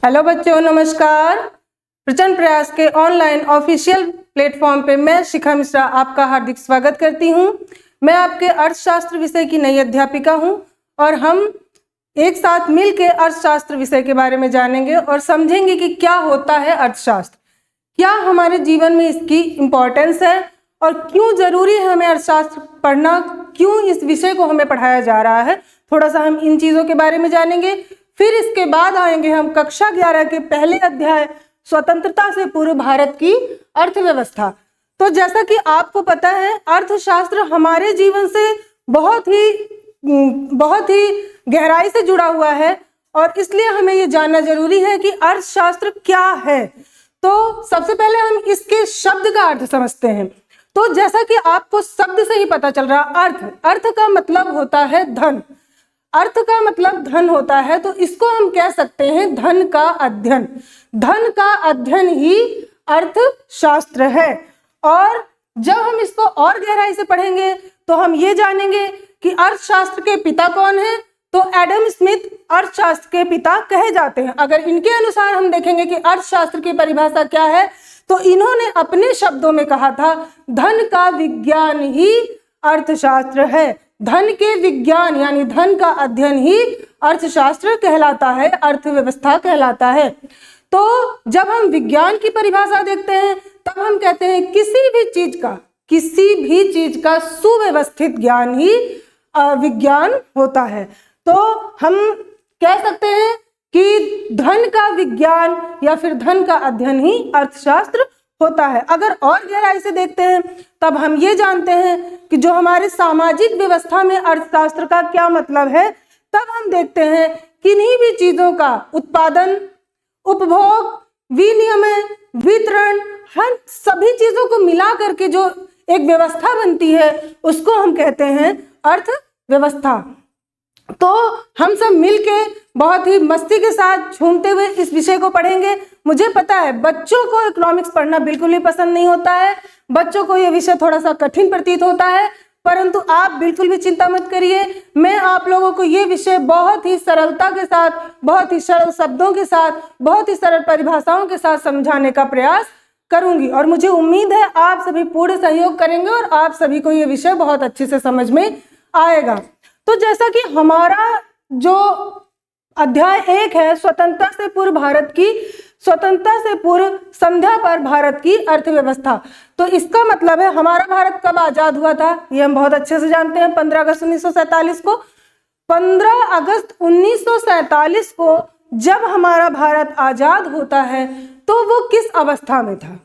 Hello बच्चों, नमस्कार। प्रचंड प्रयास के ऑनलाइन ऑफिशियल प्लेटफॉर्म पे मैं शिखा मिश्रा आपका हार्दिक स्वागत करती हूँ। मैं आपके अर्थशास्त्र विषय की नई अध्यापिका हूँ और हम एक साथ मिलकर अर्थशास्त्र विषय के बारे में जानेंगे और समझेंगे कि क्या होता है अर्थशास्त्र, क्या हमारे जीवन में इसकी इम्पोर्टेंस है और क्यों जरूरी है हमें अर्थशास्त्र पढ़ना, क्यों इस विषय को हमें पढ़ाया जा रहा है। थोड़ा सा हम इन चीज़ों के बारे में जानेंगे। फिर इसके बाद आएंगे हम कक्षा 11 के पहले अध्याय स्वतंत्रता से पूर्व भारत की अर्थव्यवस्था। तो जैसा कि आपको पता है, अर्थशास्त्र हमारे जीवन से बहुत ही गहराई से जुड़ा हुआ है और इसलिए हमें ये जानना जरूरी है कि अर्थशास्त्र क्या है। तो सबसे पहले हम इसके शब्द का अर्थ समझते हैं। तो जैसा कि आपको शब्द से ही पता चल रहा, अर्थ का मतलब होता है धन। अर्थ का मतलब धन होता है, तो इसको हम कह सकते हैं धन का अध्ययन। धन का अध्ययन ही अर्थशास्त्र है। और जब हम इसको और गहराई से पढ़ेंगे तो हम ये जानेंगे कि अर्थशास्त्र के पिता कौन है। तो एडम स्मिथ अर्थशास्त्र के पिता कहे जाते हैं। अगर इनके अनुसार हम देखेंगे कि अर्थशास्त्र की परिभाषा क्या है, तो इन्होंने अपने शब्दों में कहा था, धन का विज्ञान ही अर्थशास्त्र है। धन के विज्ञान यानी धन का अध्ययन ही अर्थशास्त्र कहलाता है, अर्थव्यवस्था कहलाता है। तो जब हम विज्ञान की परिभाषा देखते हैं तब हम कहते हैं किसी भी चीज का सुव्यवस्थित ज्ञान ही विज्ञान होता है। तो हम कह सकते हैं कि धन का विज्ञान या फिर धन का अध्ययन ही अर्थशास्त्र होता है। अगर और गहराई से देखते हैं तब हम ये जानते हैं कि जो हमारे सामाजिक व्यवस्था में अर्थशास्त्र का क्या मतलब है, तब हम देखते हैं किन्हीं भी चीजों का उत्पादन, उपभोग, विनिमय, वितरण, हर सभी चीजों को मिला करके जो एक व्यवस्था बनती है उसको हम कहते हैं अर्थव्यवस्था। तो हम सब मिलके बहुत ही मस्ती के साथ झूमते हुए इस विषय को पढ़ेंगे। मुझे पता है बच्चों को इकोनॉमिक्स पढ़ना बिल्कुल भी पसंद नहीं होता है, बच्चों को ये विषय थोड़ा सा कठिन प्रतीत होता है, परंतु आप बिल्कुल भी चिंता मत करिए। मैं आप लोगों को ये विषय बहुत ही सरलता के साथ, बहुत ही सरल शब्दों के साथ, बहुत ही सरल परिभाषाओं के साथ समझाने का प्रयास करूंगी और मुझे उम्मीद है आप सभी पूर्ण सहयोग करेंगे और आप सभी को ये विषय बहुत अच्छे से समझ में आएगा। तो जैसा कि हमारा जो अध्याय 1 है, स्वतंत्रता से पूर्व संध्या पर भारत की अर्थव्यवस्था, तो इसका मतलब है हमारा भारत कब आजाद हुआ था, ये हम बहुत अच्छे से जानते हैं, 15 अगस्त 1947 को। 15 अगस्त 1947 को जब हमारा भारत आजाद होता है तो वो किस अवस्था में था,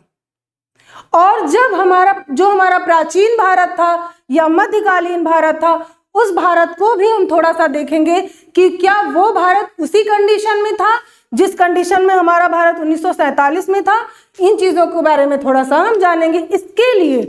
और जब हमारा प्राचीन भारत था या मध्यकालीन भारत था, उस भारत को भी हम थोड़ा सा देखेंगे कि क्या वो भारत उसी कंडीशन में था जिस कंडीशन में हमारा भारत 1947 में था। इन चीजों के बारे में थोड़ा सा हम जानेंगे। इसके लिए,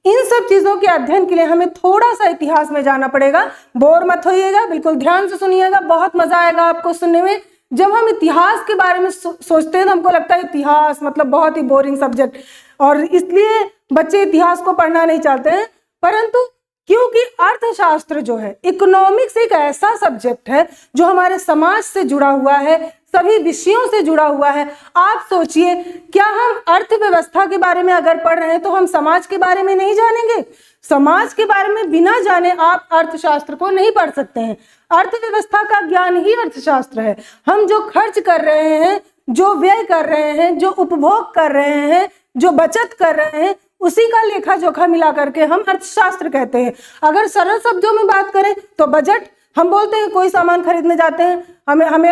इन सब चीजों के अध्ययन के लिए हमें थोड़ा सा इतिहास में जाना पड़ेगा। बोर मत होइएगा, बिल्कुल ध्यान से सुनिएगा, बहुत मजा आएगा आपको सुनने में। जब हम इतिहास के बारे में सोचते हैं तो हमको लगता है इतिहास मतलब बहुत ही बोरिंग सब्जेक्ट, और इसलिए बच्चे इतिहास को पढ़ना नहीं चाहते हैं। परंतु क्योंकि अर्थशास्त्र जो है, इकोनॉमिक्स एक ऐसा सब्जेक्ट है जो हमारे समाज से जुड़ा हुआ है, सभी विषयों से जुड़ा हुआ है। आप सोचिए, क्या हम अर्थव्यवस्था के बारे में अगर पढ़ रहे हैं तो हम समाज के बारे में नहीं जानेंगे? समाज के बारे में बिना जाने आप अर्थशास्त्र को नहीं पढ़ सकते हैं। अर्थव्यवस्था का ज्ञान ही अर्थशास्त्र है। हम जो खर्च कर रहे हैं, जो व्यय कर रहे हैं, जो उपभोग कर रहे हैं, जो बचत कर रहे हैं, उसी का लेखा जोखा मिला करके हम अर्थशास्त्र कहते हैं। अगर सरल शब्दों में बात करें तो बजट, हम बोलते हैं कोई सामान खरीदने जाते हैं,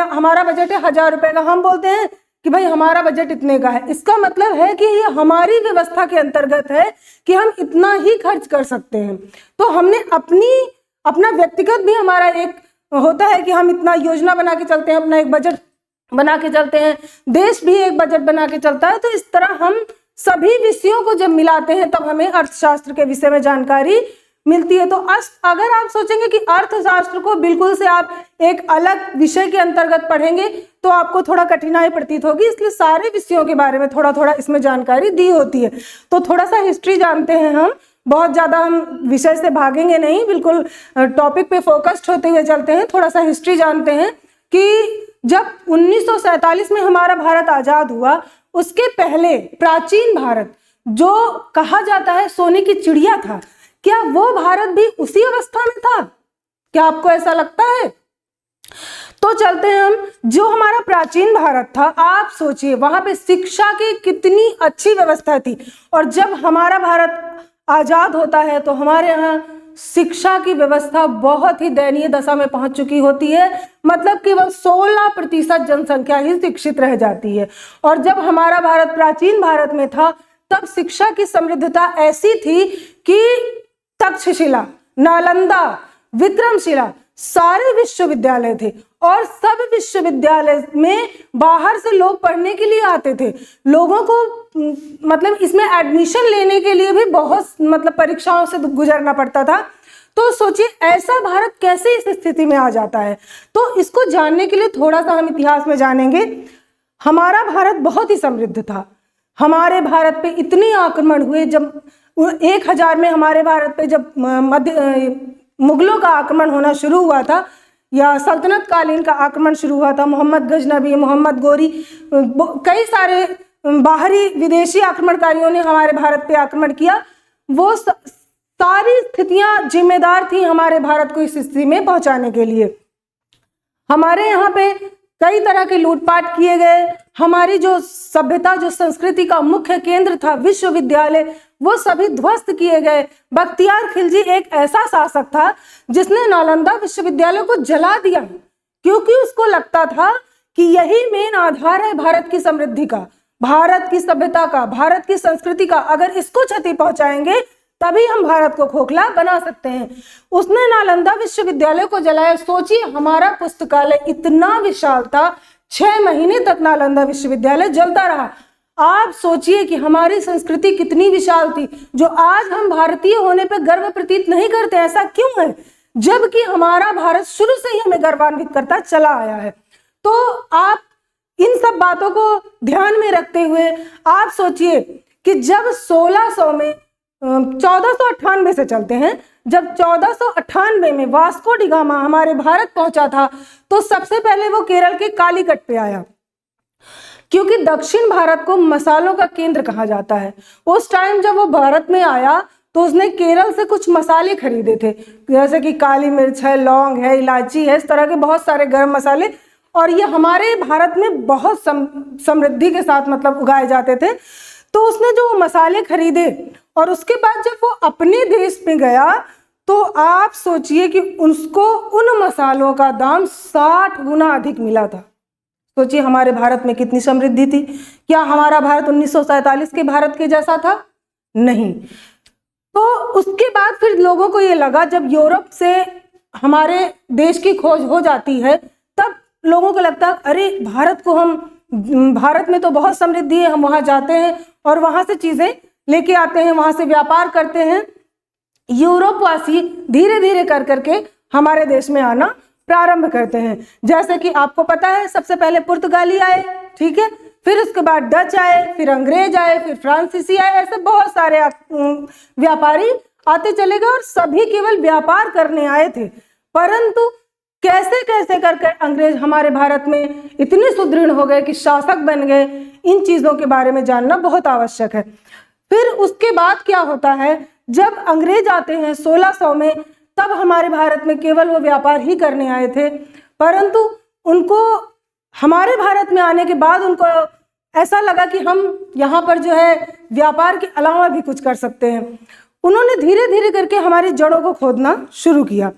हमारा बजट है 1000 रुपए का, हम बोलते हैं कि भाई हमारा बजट इतने का है। इसका मतलब है कि ये हमारी व्यवस्था के अंतर्गत है कि हम इतना ही खर्च कर सकते हैं। तो हमने अपना व्यक्तिगत भी हमारा एक होता है कि हम इतना योजना बना के चलते हैं, अपना एक बजट बना के चलते हैं, देश भी एक बजट बना के चलता है। तो इस तरह हम सभी विषयों को जब मिलाते हैं तब हमें अर्थशास्त्र के विषय में जानकारी मिलती है। तो अगर आप सोचेंगे कि अर्थशास्त्र को बिल्कुल से आप एक अलग विषय के अंतर्गत पढ़ेंगे तो आपको थोड़ा कठिनाई प्रतीत होगी, इसलिए सारे विषयों के बारे में थोड़ा थोड़ा इसमें जानकारी दी होती है। तो थोड़ा सा हिस्ट्री जानते हैं हम, बहुत ज़्यादा हम विषय से भागेंगे नहीं, बिल्कुल टॉपिक पे फोकस्ड होते हुए चलते हैं। थोड़ा सा हिस्ट्री जानते हैं कि जब 1947 में हमारा भारत आजाद हुआ, उसके पहले प्राचीन भारत जो कहा जाता है सोने की चिड़िया था, क्या वो भारत भी उसी अवस्था में था? क्या आपको ऐसा लगता है? तो चलते हैं हम, जो हमारा प्राचीन भारत था, आप सोचिए वहां पे शिक्षा की कितनी अच्छी व्यवस्था थी। और जब हमारा भारत आजाद होता है तो हमारे यहाँ शिक्षा की व्यवस्था बहुत ही दयनीय दशा में पहुंच चुकी होती है। मतलब केवल 16% जनसंख्या ही शिक्षित रह जाती है। और जब हमारा भारत प्राचीन भारत में था, तब शिक्षा की समृद्धता ऐसी थी कि तक्षशिला, नालंदा, विक्रमशिला सारे विश्वविद्यालय थे और सब विश्वविद्यालय में बाहर से लोग पढ़ने के लिए आते थे। लोगों को मतलब इसमें एडमिशन लेने के लिए भी बहुत परीक्षाओं से गुजरना पड़ता था। तो सोचिए ऐसा भारत कैसे इस स्थिति में आ जाता है। तो इसको जानने के लिए थोड़ा सा हम इतिहास में जानेंगे। हमारा भारत बहुत ही समृद्ध था। हमारे भारत पे इतने आक्रमण हुए, जब 1000 में हमारे भारत पे जब मुगलों का आक्रमण होना शुरू हुआ था, या सल्तनत कालीन का आक्रमण शुरू हुआ था, मोहम्मद गजनबी, मोहम्मद गोरी, कई सारे बाहरी विदेशी आक्रमणकारियों ने हमारे भारत पे आक्रमण किया। वो सारी स्थितियां जिम्मेदार थी हमारे भारत को इस स्थिति में पहुंचाने के लिए। हमारे यहाँ पे कई तरह के लूटपाट किए गए। हमारी जो सभ्यता, जो संस्कृति का मुख्य केंद्र था विश्वविद्यालय, वो सभी ध्वस्त किए गए। बख्तियार खिलजी एक ऐसा शासक था जिसने नालंदा विश्वविद्यालय को जला दिया, क्योंकि उसको लगता था कि यही मेन आधार है भारत की समृद्धि का, भारत की सभ्यता का, भारत की संस्कृति का। अगर इसको क्षति पहुंचाएंगे तभी हम भारत को खोखला बना सकते हैं। उसने नालंदा विश्वविद्यालय को जलाया। सोचिए हमारा पुस्तकालय इतना विशाल था, 6 महीने तक नालंदा विश्वविद्यालय जलता रहा। आप सोचिए कि हमारी संस्कृति कितनी विशाल थी, जो आज हम भारतीय होने पर गर्व प्रतीत नहीं करते। ऐसा क्यों है? जबकि हमारा भारत शुरू से ही हमें गर्वान्वित करता चला आया है। तो आप इन सब बातों को ध्यान में रखते हुए आप सोचिए कि जब 1600 में 1498 से चलते हैं, जब 1498 में वास्को डी गामा हमारे भारत पहुंचा था, तो सबसे पहले वो केरल के कालीकट पे आया, क्योंकि दक्षिण भारत को मसालों का केंद्र कहा जाता है। उस टाइम जब वो भारत में आया तो उसने केरल से कुछ मसाले खरीदे थे, जैसे कि काली मिर्च है, लौंग है, इलायची है, इस तरह के बहुत सारे गर्म मसाले, और ये हमारे भारत में बहुत समृद्धि के साथ उगाए जाते थे। तो उसने जो मसाले खरीदे और उसके बाद जब वो अपने देश में गया, तो आप सोचिए कि उसको उन मसालों का दाम 60 गुना अधिक मिला था। सोचिए हमारे भारत में कितनी समृद्धि थी। क्या हमारा भारत 1947 के भारत के जैसा था? नहीं। तो उसके बाद फिर लोगों को ये लगा, जब यूरोप से हमारे देश की खोज हो जाती है, तब लोगों को लगता अरे भारत में तो बहुत समृद्धि है, हम वहां जाते हैं और वहां से चीजें लेके आते हैं, वहां से व्यापार करते हैं। यूरोप वासी धीरे धीरे कर करके हमारे देश में आना प्रारंभ करते हैं। जैसे कि आपको पता है, सबसे पहले पुर्तगाली आए, ठीक है, फिर उसके बाद डच आए, फिर अंग्रेज आए, फिर फ्रांसीसी आए। ऐसे बहुत सारे व्यापारी आते चले गए और सभी केवल व्यापार करने आए थे। परंतु कैसे कैसे करके अंग्रेज हमारे भारत में इतने सुदृढ़ हो गए कि शासक बन गए, इन चीजों के बारे में जानना बहुत आवश्यक है। फिर उसके बाद क्या होता है, जब अंग्रेज आते हैं 1600 में, तब हमारे भारत में केवल वो व्यापार ही करने आए थे। परंतु उनको हमारे भारत में आने के बाद उनको ऐसा लगा कि हम यहाँ पर जो है व्यापार के अलावा भी कुछ कर सकते हैं। उन्होंने धीरे धीरे करके हमारी जड़ों को खोदना शुरू किया।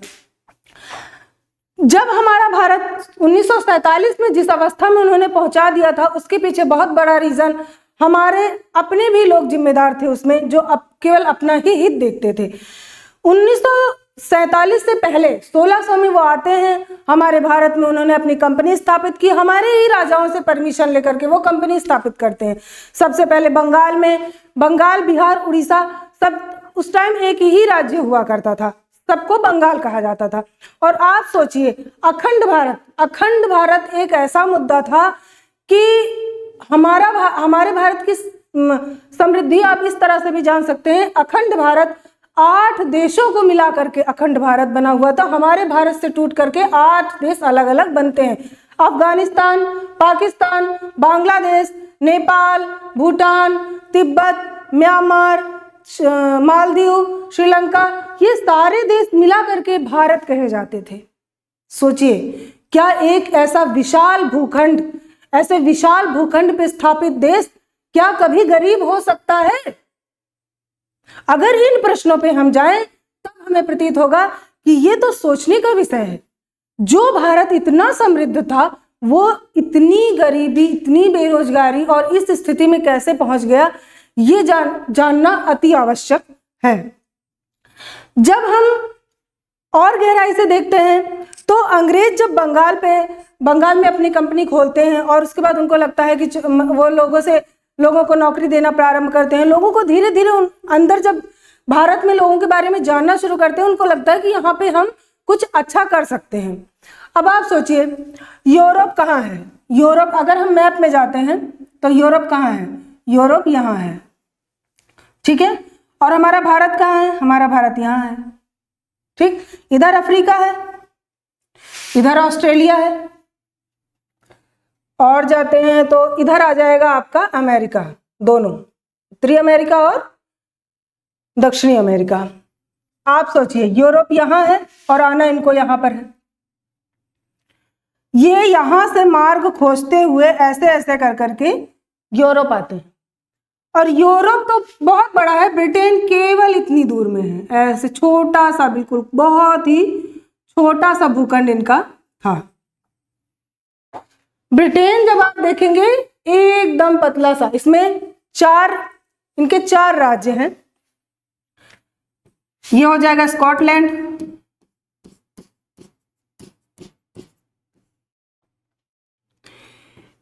जब हमारा भारत 1947 में जिस अवस्था में उन्होंने पहुंचा दिया था, उसके पीछे बहुत बड़ा रीजन हमारे अपने भी लोग जिम्मेदार थे उसमें, जो केवल अपना ही हित देखते थे। 1947 से पहले 1600 में वो आते हैं हमारे भारत में, उन्होंने अपनी कंपनी स्थापित की। हमारे ही राजाओं से परमिशन लेकर के वो कंपनी स्थापित करते हैं। सबसे पहले बंगाल में, बंगाल, बिहार, उड़ीसा, सब उस टाइम एक ही राज्य हुआ करता था, सबको बंगाल कहा जाता था। और आप सोचिए अखंड भारत एक ऐसा मुद्दा था कि हमारे भारत की समृद्धि आप इस तरह से भी जान सकते हैं। अखंड भारत 8 देशों को मिला करके अखंड भारत बना हुआ था। हमारे भारत से टूट करके 8 देश अलग अलग बनते हैं। अफगानिस्तान, पाकिस्तान, बांग्लादेश, नेपाल, भूटान, तिब्बत, म्यांमार, मालदीव, श्रीलंका, ये सारे देश मिला करके भारत कहे जाते थे। सोचिए, क्या एक ऐसा विशाल भूखंड, ऐसे विशाल भूखंड पे स्थापित देश क्या कभी गरीब हो सकता है? अगर इन प्रश्नों पे हम जाएं तब हमें प्रतीत होगा कि ये तो सोचने का विषय है। जो भारत इतना समृद्ध था वो इतनी गरीबी, इतनी बेरोजगारी और इस स्थिति में कैसे पहुंच गया, ये जानना अति आवश्यक है। जब हम और गहराई से देखते हैं तो अंग्रेज जब बंगाल में अपनी कंपनी खोलते हैं और उसके बाद उनको लगता है कि वो लोगों को नौकरी देना प्रारंभ करते हैं, लोगों को धीरे धीरे अंदर जब भारत में लोगों के बारे में जानना शुरू करते हैं, उनको लगता है कि यहाँ पे हम कुछ अच्छा कर सकते हैं। अब आप सोचिए, यूरोप कहाँ है? यूरोप, अगर हम मैप में जाते हैं तो यूरोप कहाँ है? यूरोप यहाँ है, ठीक है। और हमारा भारत कहाँ है? हमारा भारत यहाँ है, ठीक। इधर अफ्रीका है, इधर ऑस्ट्रेलिया है, और जाते हैं तो इधर आ जाएगा आपका अमेरिका, दोनों, उत्तरी अमेरिका और दक्षिणी अमेरिका। आप सोचिए, यूरोप यहाँ है और आना इनको यहाँ पर है। ये यहाँ से मार्ग खोजते हुए ऐसे ऐसे कर करके यूरोप आते हैं, और यूरोप तो बहुत बड़ा है, ब्रिटेन केवल इतनी दूर में है, ऐसे छोटा सा, बिल्कुल बहुत ही छोटा सा भूखंड इनका था। ब्रिटेन जब आप देखेंगे एकदम पतला सा, इसमें इनके चार राज्य हैं। ये हो जाएगा स्कॉटलैंड,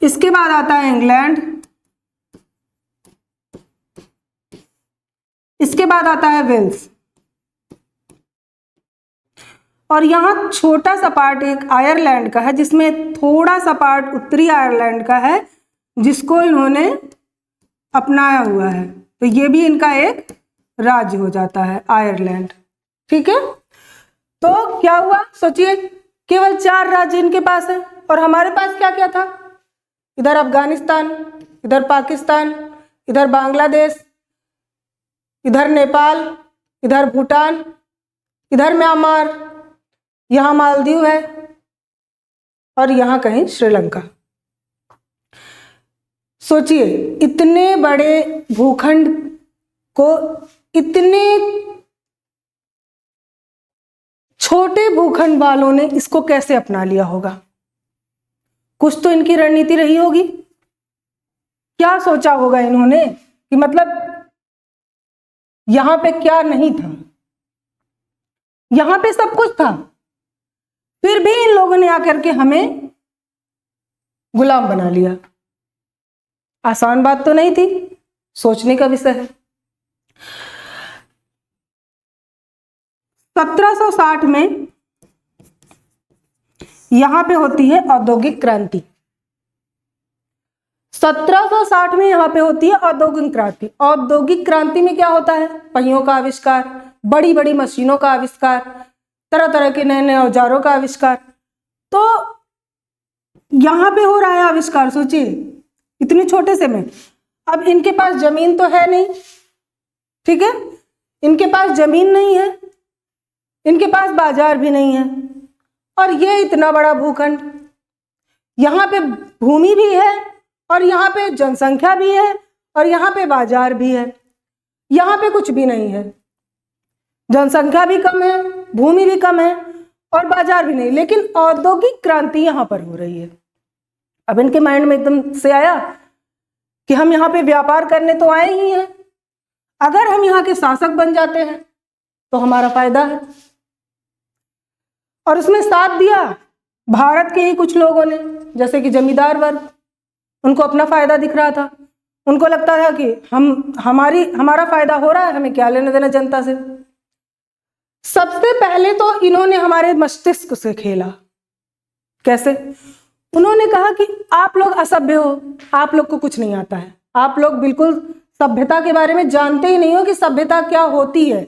इसके बाद आता है इंग्लैंड, इसके बाद आता है वेल्स, और यहां छोटा सा पार्ट एक आयरलैंड का है, जिसमें थोड़ा सा पार्ट उत्तरी आयरलैंड का है जिसको इन्होंने अपनाया हुआ है, तो ये भी इनका एक राज्य हो जाता है आयरलैंड, ठीक है। तो क्या हुआ, सोचिए, केवल 4 राज्य इनके पास है, और हमारे पास क्या क्या था? इधर अफगानिस्तान, इधर पाकिस्तान, इधर बांग्लादेश, इधर नेपाल, इधर भूटान, इधर म्यांमार, यहां मालदीव है, और यहां कहीं श्रीलंका। सोचिए, इतने बड़े भूखंड को इतने छोटे भूखंड वालों ने इसको कैसे अपना लिया होगा? कुछ तो इनकी रणनीति रही होगी। क्या सोचा होगा इन्होंने कि मतलब यहां पे क्या नहीं था, यहां पे सब कुछ था, फिर भी इन लोगों ने आकर के हमें गुलाम बना लिया। आसान बात तो नहीं थी, सोचने का विषय है। 1760 में यहां पे होती है औद्योगिक क्रांति। 1760 में यहां पे होती है औद्योगिक क्रांति। औद्योगिक क्रांति में क्या होता है? पहियों का आविष्कार, बड़ी बड़ी मशीनों का आविष्कार, तरह तरह के नए नए औजारों का आविष्कार। तो यहां पे हो रहा है आविष्कार, सोचिए, इतने छोटे से में। अब इनके पास जमीन तो है नहीं, ठीक है, इनके पास जमीन नहीं है, इनके पास बाजार भी नहीं है, और ये इतना बड़ा भूखंड, यहाँ पे भूमि भी है और यहाँ पे जनसंख्या भी है और यहाँ पे बाजार भी है। यहाँ पे कुछ भी नहीं है, जनसंख्या भी कम है, भूमि भी कम है और बाजार भी नहीं, लेकिन औद्योगिक क्रांति यहाँ पर हो रही है। अब इनके माइंड में एकदम से आया कि हम यहाँ पे व्यापार करने तो आए ही हैं, अगर हम यहाँ के शासक बन जाते हैं तो हमारा फायदा है। और उसमें साथ दिया भारत के ही कुछ लोगों ने, जैसे कि जमींदार वर्ग, उनको अपना फायदा दिख रहा था। उनको लगता था कि हमारा फायदा हो रहा है, हमें क्या लेना देना जनता से। सबसे पहले तो इन्होंने हमारे मस्तिष्क से खेला। कैसे? उन्होंने कहा कि आप लोग असभ्य हो, आप लोग को कुछ नहीं आता है, आप लोग बिल्कुल सभ्यता के बारे में जानते ही नहीं हो कि सभ्यता क्या होती है,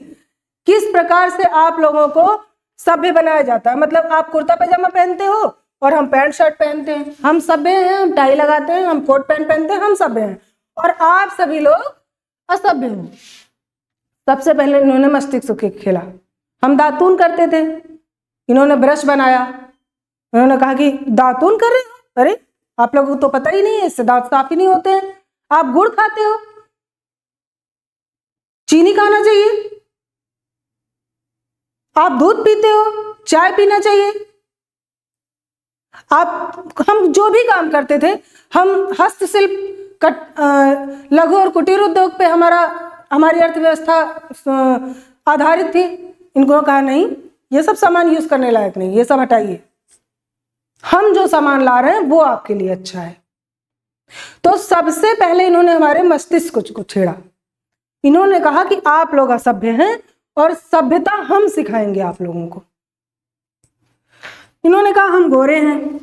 किस प्रकार से आप लोगों को सभ्य बनाया जाता है। मतलब आप कुर्ता पैजामा पहनते हो और हम पैंट शर्ट पहनते हैं, हम सभ्य हैं, हम टाई लगाते हैं, हम कोट पैंट पहनते हैं, हम सभ्य हैं, और आप सभी लोग असभ्य हो। सबसे पहले इन्होंने मस्तिष्क को खेला। हम दातून करते थे, इन्होंने ब्रश बनाया। उन्होंने कहा कि दातून कर रहे हो, अरे आप लोगों को तो पता ही नहीं है, इससे दांत साफ ही नहीं होते हैं। आप गुड़ खाते हो, चीनी खाना चाहिए। आप दूध पीते हो, चाय पीना चाहिए। हम जो भी काम करते थे, हम हस्तशिल्प, लघु और कुटीर उद्योग पे हमारी अर्थव्यवस्था आधारित थी। इनको कहा नहीं, ये सब सामान यूज करने लायक नहीं, ये सब हटाइए, हम जो सामान ला रहे हैं वो आपके लिए अच्छा है। तो सबसे पहले इन्होंने हमारे मस्तिष्क को छेड़ा। इन्होंने कहा कि आप लोग असभ्य हैं और सभ्यता हम सिखाएंगे आप लोगों को। इन्होंने कहा हम गोरे हैं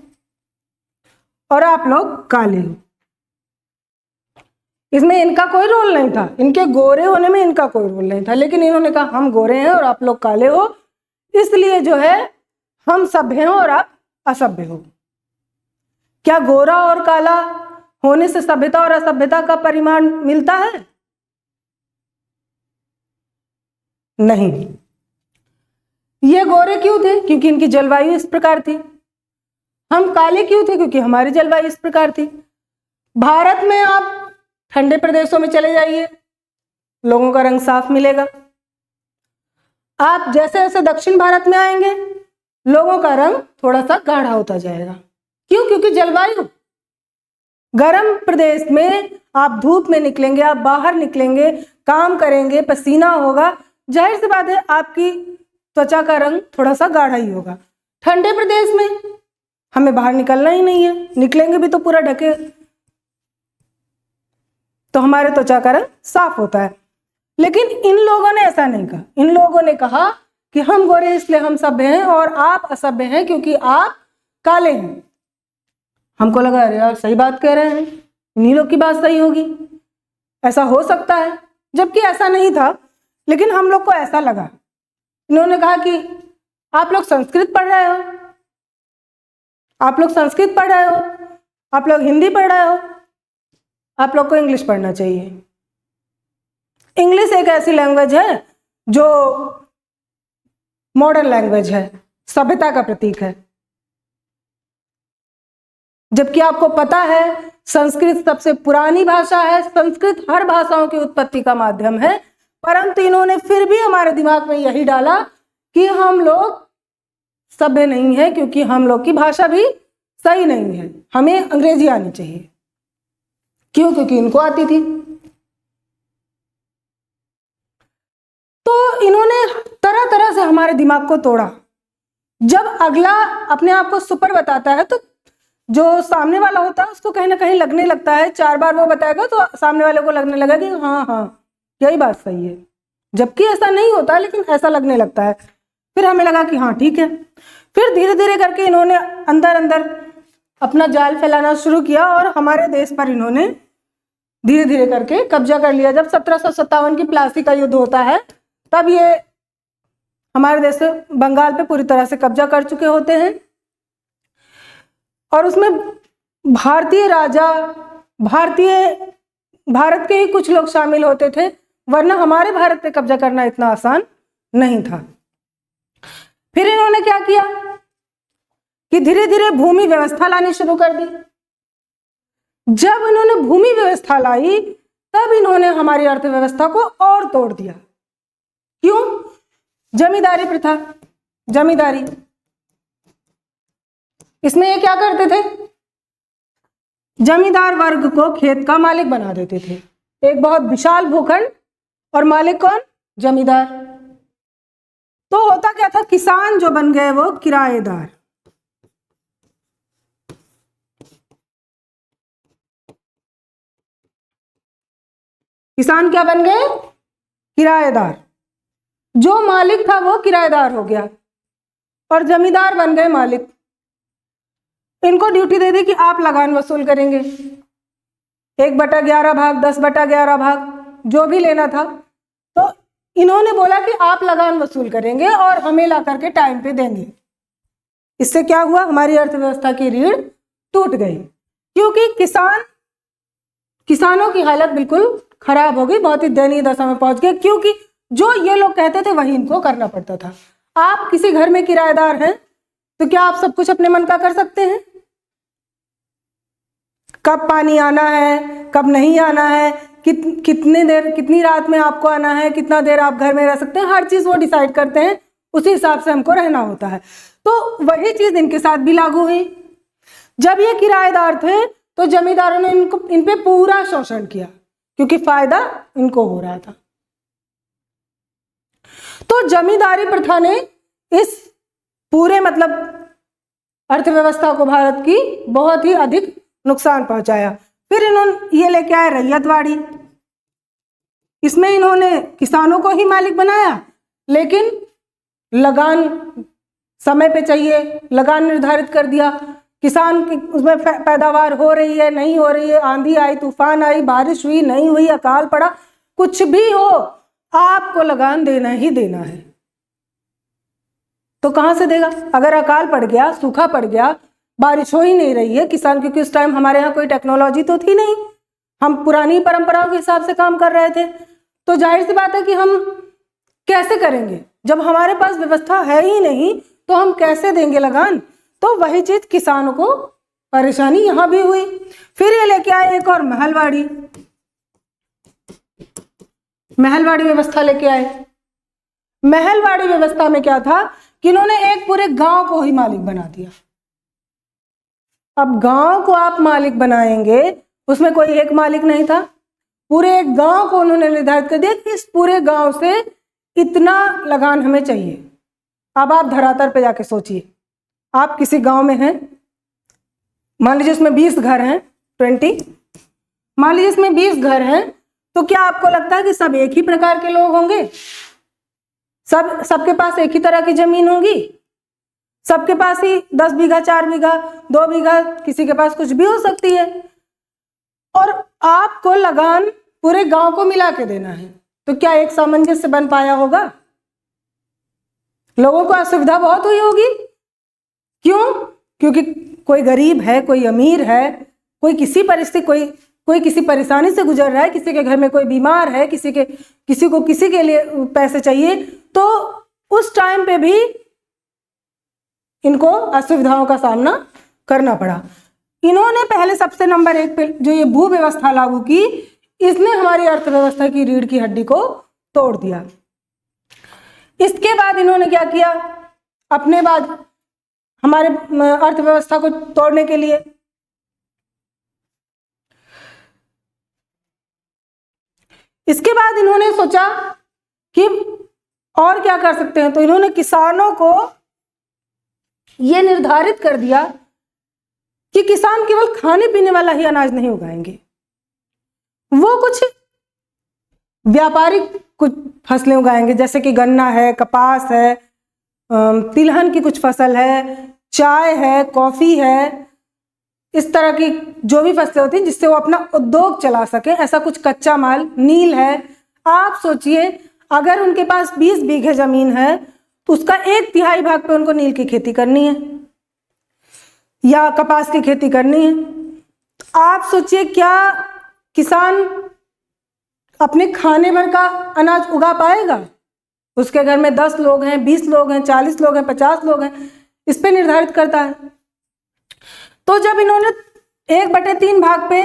और आप लोग काले हो। इसमें इनका कोई रोल नहीं था, इनके गोरे होने में इनका कोई रोल नहीं था, लेकिन इन्होंने कहा हम गोरे हैं और आप लोग काले हो, इसलिए जो है हम सभ्य हैं और आप असभ्य हो। क्या गोरा और काला होने से सभ्यता और असभ्यता का परिमाण मिलता है? नहीं। ये गोरे क्यों थे? क्योंकि इनकी जलवायु इस प्रकार थी। हम काले क्यों थे? क्योंकि हमारी जलवायु इस प्रकार थी। भारत में आप ठंडे प्रदेशों में चले जाइए, लोगों का रंग साफ मिलेगा। आप जैसे जैसे दक्षिण भारत में आएंगे, लोगों का रंग थोड़ा सा गाढ़ा होता जाएगा। क्यों? क्योंकि जलवायु। गर्म प्रदेश में आप धूप में निकलेंगे, आप बाहर निकलेंगे, काम करेंगे, पसीना होगा, जाहिर सी बात है आपकी त्वचा का रंग थोड़ा सा गाढ़ा ही होगा। ठंडे प्रदेश में हमें बाहर निकलना ही नहीं है, निकलेंगे भी तो पूरा ढके, तो हमारे त्वचा का रंग साफ होता है। लेकिन इन लोगों ने ऐसा नहीं कहा। इन लोगों ने कहा कि हम गोरे इसलिए हम सभ्य हैं और आप असभ्य हैं क्योंकि आप काले हैं। हमको लगा अरे यार सही बात कह रहे हैं, इन्हीं लोग की बात सही होगी, ऐसा हो सकता है, जबकि ऐसा नहीं था, लेकिन हम लोग को ऐसा लगा। इन्होंने कहा कि आप लोग संस्कृत पढ़ रहे हो, आप लोग संस्कृत पढ़ रहे हो, आप लोग हिंदी पढ़ रहे हो, आप लोग को इंग्लिश पढ़ना चाहिए। इंग्लिश एक ऐसी लैंग्वेज है जो मॉडर्न लैंग्वेज है, सभ्यता का प्रतीक है, जबकि आपको पता है संस्कृत सबसे पुरानी भाषा है, संस्कृत हर भाषाओं की उत्पत्ति का माध्यम है। परंतु इन्होंने फिर भी हमारे दिमाग में यही डाला कि हम लोग सभ्य नहीं है क्योंकि हम लोग की भाषा भी सही नहीं है, हमें अंग्रेजी आनी चाहिए। क्यों? क्योंकि इनको आती थी। तो इन्होंने तरह तरह से हमारे दिमाग को तोड़ा। जब अगला अपने आप को सुपर बताता है तो जो सामने वाला होता है उसको कहीं ना कहीं लगने लगता है, 4 बार वो बताएगा तो सामने वाले को लगने लगा कि हाँ हाँ यही बात सही है, जबकि ऐसा नहीं होता, लेकिन ऐसा लगने लगता है। फिर हमें लगा कि हाँ ठीक है। फिर धीरे धीरे करके इन्होंने अंदर अंदर अपना जाल फैलाना शुरू किया और हमारे देश पर इन्होंने धीरे धीरे करके कब्जा कर लिया। जब 1757 की प्लासी का युद्ध होता है तब ये हमारे देश से बंगाल पे पूरी तरह से कब्जा कर चुके होते हैं और उसमें भारतीय राजा, भारत के ही कुछ लोग शामिल होते थे, वरना हमारे भारत पे कब्जा करना इतना आसान नहीं था। फिर इन्होंने क्या किया कि धीरे धीरे भूमि व्यवस्था लानी शुरू कर दी। जब इन्होंने भूमि व्यवस्था लाई तब इन्होंने हमारी अर्थव्यवस्था को और तोड़ दिया। क्यों? जमींदारी प्रथा, जमींदारी, इसमें ये क्या करते थे, जमींदार वर्ग को खेत का मालिक बना देते थे। एक बहुत विशाल भूखंड और मालिक कौन? जमींदार। तो होता क्या था, किसान जो बन गए वो किराएदार। किसान क्या बन गए? किराएदार। जो मालिक था वो किराएदार हो गया और जमींदार बन गए मालिक। इनको ड्यूटी दे दी कि आप लगान वसूल करेंगे, 1/11 भाग, 10/11 भाग, जो भी लेना था। तो इन्होंने बोला कि आप लगान वसूल करेंगे और हमें ला करके टाइम पे देंगे। इससे क्या हुआ, हमारी अर्थव्यवस्था की रीढ़ टूट गई, क्योंकि किसानों की हालत बिल्कुल खराब हो गई, बहुत ही दयनीय दशा में पहुंच गए, क्योंकि जो ये लोग कहते थे वही इनको करना पड़ता था। आप किसी घर में किराएदार हैं तो क्या आप सब कुछ अपने मन का कर सकते हैं? कब पानी आना है, कब नहीं आना है, कितनी देर, कितनी रात में आपको आना है, कितना देर आप घर में रह सकते हैं, हर चीज वो डिसाइड करते हैं, उसी हिसाब से हमको रहना होता है। तो वही चीज इनके साथ भी लागू हुई। जब ये किराएदार थे तो जमींदारों ने इन पे पूरा शोषण किया, क्योंकि फायदा इनको हो रहा था। तो जमींदारी प्रथा ने इस पूरे मतलब अर्थव्यवस्था को भारत की बहुत ही अधिक नुकसान पहुंचाया। फिर इन्होंने ये लेके आए रैयतवाड़ी। इसमें इन्होंने किसानों को ही मालिक बनाया, लेकिन लगान समय पे चाहिए, लगान निर्धारित कर दिया। किसान की उसमें पैदावार हो रही है, नहीं हो रही है, आंधी आई, तूफान आई, बारिश हुई, नहीं हुई, अकाल पड़ा, कुछ भी हो, आपको लगान देना ही देना है। तो कहां से देगा? अगर अकाल पड़ गया, सूखा पड़ गया, बारिश हो ही नहीं रही है, किसान, क्योंकि उस टाइम हमारे यहाँ कोई टेक्नोलॉजी तो थी नहीं, हम पुरानी परंपराओं के हिसाब से काम कर रहे थे, तो जाहिर सी बात है कि हम कैसे करेंगे? जब हमारे पास व्यवस्था है ही नहीं तो हम कैसे देंगे लगान? तो वही चीज किसानों को परेशानी यहां भी हुई। फिर ये लेके आए एक और महलवाड़ी व्यवस्था लेके आए। महलवाड़ी व्यवस्था में क्या था कि इन्होंने एक पूरे गांव को ही मालिक बना दिया। अब गांव को आप मालिक बनाएंगे, उसमें कोई एक मालिक नहीं था, पूरे एक गांव को उन्होंने निर्धारित कर दिया कि इस पूरे गांव से इतना लगान हमें चाहिए। अब आप धरातल पे जाके सोचिए, आप किसी गांव में हैं, मान लीजिए उसमें 20 घर हैं, 20, मान लीजिए इसमें 20 घर हैं, तो क्या आपको लगता है कि सब एक ही प्रकार के लोग होंगे? सबके पास एक ही तरह की जमीन होगी? सबके पास ही 10 बीघा, 4 बीघा, 2 बीघा, किसी के पास कुछ भी हो सकती है। और आपको लगान पूरे गांव को मिला के देना है, तो क्या एक सामंजस्य बन पाया होगा? लोगों को असुविधा बहुत हुई होगी। क्यों? क्योंकि कोई गरीब है, कोई अमीर है, कोई किसी परिस्थिति, कोई किसी परेशानी से गुजर रहा है, किसी के घर में कोई बीमार है, किसी को किसी के लिए पैसे चाहिए, तो उस टाइम पे भी इनको असुविधाओं का सामना करना पड़ा। इन्होंने पहले सबसे नंबर 1 पे जो ये भू व्यवस्था लागू की, इसने हमारी अर्थव्यवस्था की रीढ़ की हड्डी को तोड़ दिया। इसके बाद इन्होंने क्या किया? अपने बाद हमारे अर्थव्यवस्था को तोड़ने के लिए इसके बाद इन्होंने सोचा कि और क्या कर सकते हैं, तो इन्होंने किसानों को यह निर्धारित कर दिया कि किसान केवल खाने पीने वाला ही अनाज नहीं उगाएंगे, वो कुछ व्यापारिक कुछ फसलें उगाएंगे, जैसे कि गन्ना है, कपास है, तिलहन की कुछ फसल है, चाय है, कॉफी है, इस तरह की जो भी फसलें होती हैं जिससे वो अपना उद्योग चला सके, ऐसा कुछ कच्चा माल। नील है, आप सोचिए अगर उनके पास 20 बीघे जमीन है तो उसका 1/3 भाग पे उनको नील की खेती करनी है या कपास की खेती करनी है। आप सोचिए क्या किसान अपने खाने भर का अनाज उगा पाएगा? उसके घर में 10 लोग हैं, 20 लोग हैं, 40 लोग हैं, 50 लोग हैं, इस पे निर्धारित करता है। तो जब इन्होंने 1/3 भाग पे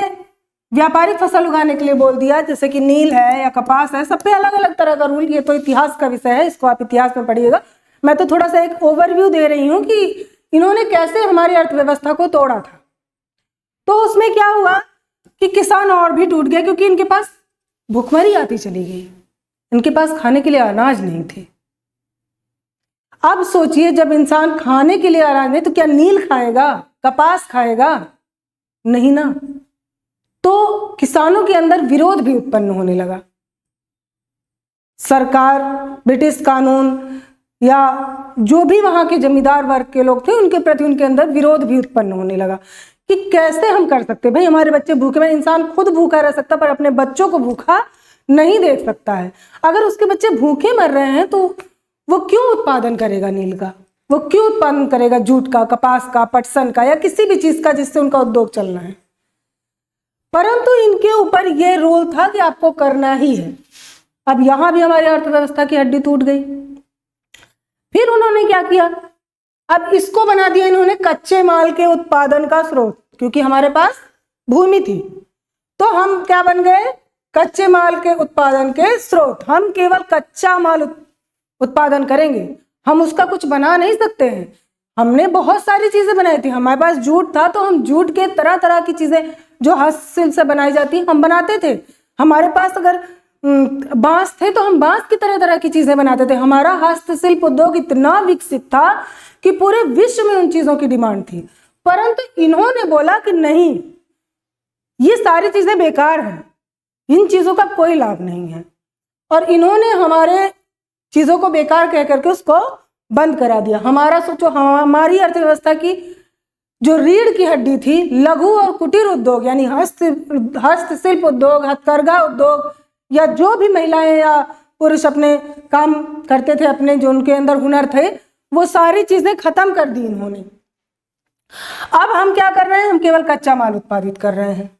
व्यापारिक फसल उगाने के लिए बोल दिया, जैसे कि नील है या कपास है, सब पे अलग अलग तरह का रूल, ये तो इतिहास का विषय है, इसको आप इतिहास में पढ़िएगा। मैं तो थोड़ा सा एक ओवरव्यू दे रही हूँ कि इन्होंने कैसे हमारी अर्थव्यवस्था को तोड़ा था। तो उसमें क्या हुआ कि किसान और भी टूट गए, क्योंकि इनके पास भूखमरी आती चली गई, इनके पास खाने के लिए अनाज नहीं थे। अब सोचिए जब इंसान खाने के लिए अनाज नहीं तो क्या नील खाएगा, कपास खाएगा? नहीं ना। तो किसानों के अंदर विरोध भी उत्पन्न होने लगा। सरकार, ब्रिटिश कानून या जो भी वहां के जमींदार वर्ग के लोग थे उनके प्रति उनके अंदर विरोध भी उत्पन्न होने लगा कि कैसे हम कर सकते, भाई हमारे बच्चे भूखे में, इंसान खुद भूखा रह सकता पर अपने बच्चों को भूखा नहीं देख सकता है। अगर उसके बच्चे भूखे मर रहे हैं तो वो क्यों उत्पादन करेगा नील का? वो क्यों उत्पादन करेगा जूट का, कपास का, पटसन का या किसी भी चीज का जिससे उनका उद्योग चलना है। परंतु इनके ऊपर ये रूल था कि आपको करना ही है। अब यहां भी हमारी अर्थव्यवस्था की हड्डी टूट गई। फिर उन्होंने क्या किया, अब इसको बना दिया इन्होंने कच्चे माल के उत्पादन का स्रोत, क्योंकि हमारे पास भूमि थी तो हम क्या बन गए, कच्चे माल के उत्पादन के स्रोत। हम केवल कच्चा माल उत्पादन करेंगे, हम उसका कुछ बना नहीं सकते हैं। हमने बहुत सारी चीजें बनाई थी, हमारे पास जूट था तो हम जूट के तरह तरह की चीजें जो हस्तशिल्प से बनाई जाती हम बनाते थे। हमारे पास अगर बांस थे तो हम बांस की तरह तरह की चीजें बनाते थे। हमारा हस्तशिल्प उद्योग इतना विकसित था कि पूरे विश्व में उन चीजों की डिमांड थी। परंतु इन्होंने बोला कि नहीं, ये सारी चीजें बेकार हैं, इन चीजों का कोई लाभ नहीं है, और इन्होंने हमारे चीजों को बेकार कह करके उसको बंद करा दिया। हमारा सोचो, हमारी अर्थव्यवस्था की जो रीढ़ की हड्डी थी, लघु और कुटीर उद्योग यानी हस्तशिल्प उद्योग, हथकरघा उद्योग, या जो भी महिलाएं या पुरुष अपने काम करते थे, अपने जो उनके अंदर हुनर थे, वो सारी चीजें खत्म कर दी इन्होंने। अब हम क्या कर रहे हैं, हम केवल कच्चा माल उत्पादित कर रहे हैं।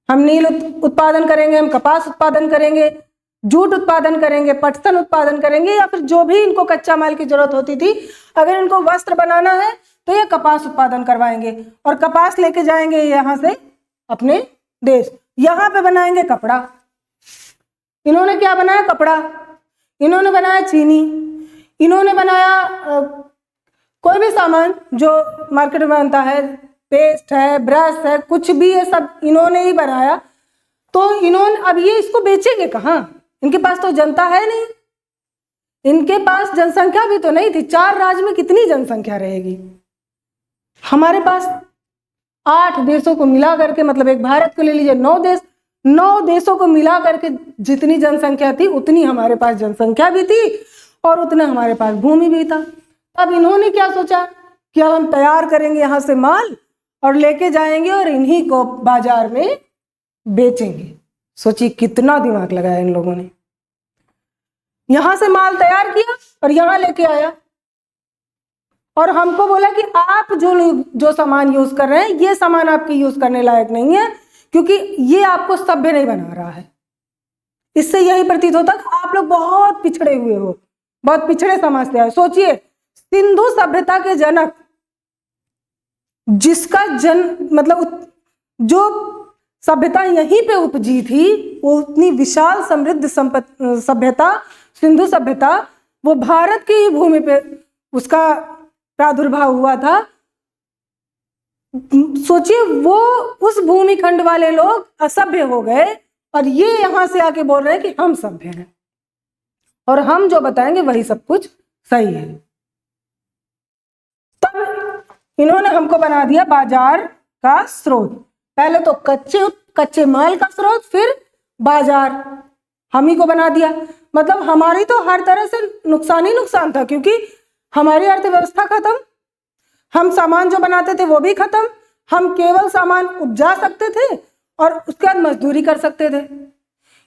हम नील उत्पादन करेंगे, हम कपास उत्पादन करेंगे, जूट उत्पादन करेंगे, पटसन उत्पादन करेंगे, या फिर जो भी इनको कच्चा माल की जरूरत होती थी, अगर इनको वस्त्र बनाना है तो ये कपास उत्पादन करवाएंगे और कपास लेके जाएंगे यहाँ से अपने देश, यहाँ पे बनाएंगे कपड़ा। इन्होंने क्या बनाया, कपड़ा, इन्होंने बनाया चीनी, इन्होंने बनाया कोई भी सामान जो मार्केट में बनता है, पेस्ट है, ब्रश है, कुछ भी ये सब इन्होंने ही बनाया। तो इन्होंने अब ये इसको बेचेंगे कहाँ, इनके पास तो जनता है नहीं, इनके पास जनसंख्या भी तो नहीं थी। 4 राज्य में कितनी जनसंख्या रहेगी। हमारे पास 8 देशों को मिला करके, मतलब एक भारत को ले लीजिए, 9 देशों को मिला करके जितनी जनसंख्या थी उतनी हमारे पास जनसंख्या भी थी और उतना हमारे पास भूमि भी था। अब इन्होंने क्या सोचा कि अब हम तैयार करेंगे यहाँ से माल और लेके जाएंगे और इन्हीं को बाजार में बेचेंगे। सोचिए कितना दिमाग लगाया इन लोगों ने। यहां से माल तैयार किया और यहां लेके आया और हमको बोला कि आप जो सामान यूज कर रहे हैं, ये सामान आपके यूज करने लायक नहीं है, क्योंकि ये आपको सभ्य नहीं बना रहा है। इससे यही प्रतीत होता कि आप लोग बहुत पिछड़े हुए हो, बहुत पिछड़े समाज से आए। सोचिए, सिंधु सभ्यता के जनक, जिसका मतलब जो सभ्यता यहीं पे उपजी थी, वो उतनी विशाल समृद्ध सभ्यता, सिंधु सभ्यता, वो भारत की ही भूमि पे उसका प्रादुर्भाव हुआ था। सोचिए, वो उस भूमिखंड वाले लोग असभ्य हो गए और ये यहां से आके बोल रहे हैं कि हम सभ्य हैं और हम जो बताएंगे वही सब कुछ सही है। तब इन्होंने हमको बना दिया बाजार का स्रोत। पहले तो कच्चे माल का स्रोत, फिर बाजार हम ही को बना दिया। मतलब हमारी तो हर तरह से नुकसान ही नुकसान था, क्योंकि हमारी अर्थव्यवस्था खत्म, हम सामान जो बनाते थे वो भी खत्म। हम केवल सामान उपजा सकते थे और उसके बाद मजदूरी कर सकते थे।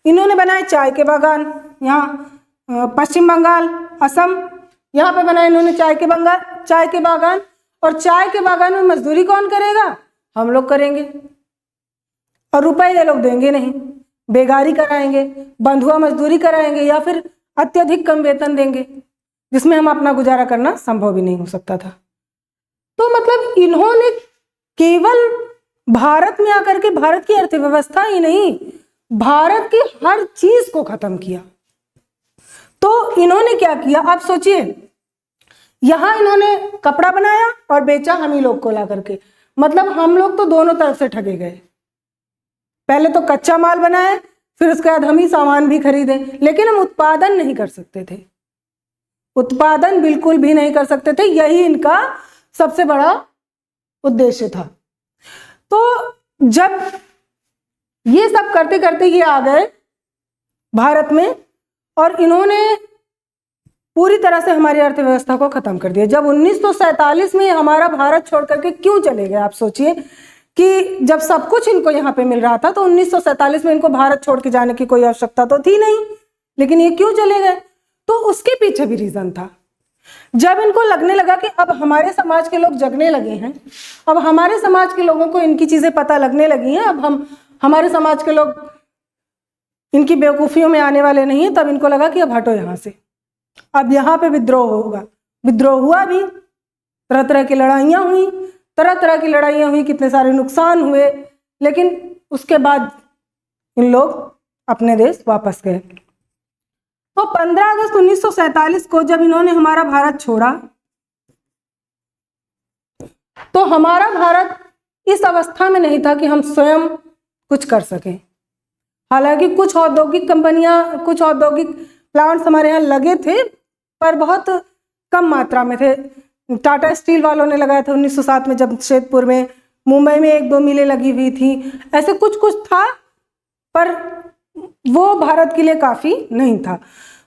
इन्होंने बनाए चाय के बागान, यहाँ पश्चिम बंगाल, असम, यहाँ पे बनाए इन्होंने चाय के बागान। और चाय के बागान में मजदूरी कौन करेगा, हम लोग करेंगे, और रुपए ये लोग देंगे नहीं, बेगारी कराएंगे, बंधुआ मजदूरी कराएंगे, या फिर अत्यधिक कम वेतन देंगे, जिसमें हम अपना गुजारा करना संभव भी नहीं हो सकता था। तो मतलब इन्होंने केवल भारत में आकर के भारत की अर्थव्यवस्था ही नहीं, भारत की हर चीज को खत्म किया। तो इन्होंने क्या किया, आप सोचिए, यहां इन्होंने कपड़ा बनाया और बेचा हम ही लोग को ला करके। मतलब हम लोग तो दोनों तरफ से ठगे गए। पहले तो कच्चा माल बनाए, फिर उसके बाद हम ही सामान भी खरीदे, लेकिन हम उत्पादन नहीं कर सकते थे, उत्पादन बिल्कुल भी नहीं कर सकते थे। यही इनका सबसे बड़ा उद्देश्य था। तो जब ये सब करते करते ये आ गए भारत में और इन्होंने पूरी तरह से हमारी अर्थव्यवस्था को खत्म कर दिया। जब 1947 में हमारा भारत छोड़ करके क्यों चले गए, आप सोचिए कि जब सब कुछ इनको यहाँ पे मिल रहा था तो 1947 में इनको भारत छोड़ के जाने की कोई आवश्यकता तो थी नहीं, लेकिन ये क्यों चले गए, तो उसके पीछे भी रीजन था। जब इनको लगने लगा कि अब हमारे समाज के लोग जगने लगे हैं, अब हमारे समाज के लोगों को इनकी चीजें पता लगने लगी हैं, अब हमारे समाज के लोग इनकी बेवकूफियों में आने वाले नहीं है, तब इनको लगा कि अब हटो यहां से, अब यहाँ पे विद्रोह होगा। विद्रोह हुआ भी, तरह तरह की लड़ाइयाँ हुई, कितने सारे नुकसान हुए, लेकिन उसके बाद इन लोग अपने देश वापस गए। तो 15 अगस्त 1947 को जब इन्होंने हमारा भारत छोड़ा, तो हमारा भारत इस अवस्था में नहीं था कि हम स्वयं कुछ कर सकें। हालांकि कुछ औद्योगिक कंपनियां, कुछ औद्योगिक प्लांट्स हमारे यहाँ लगे थे, पर बहुत कम मात्रा में थे। टाटा स्टील वालों ने लगाया था 1907 में जमशेदपुर में, मुंबई में 1-2 मिलें लगी हुई थी, ऐसे कुछ कुछ था, पर वो भारत के लिए काफ़ी नहीं था।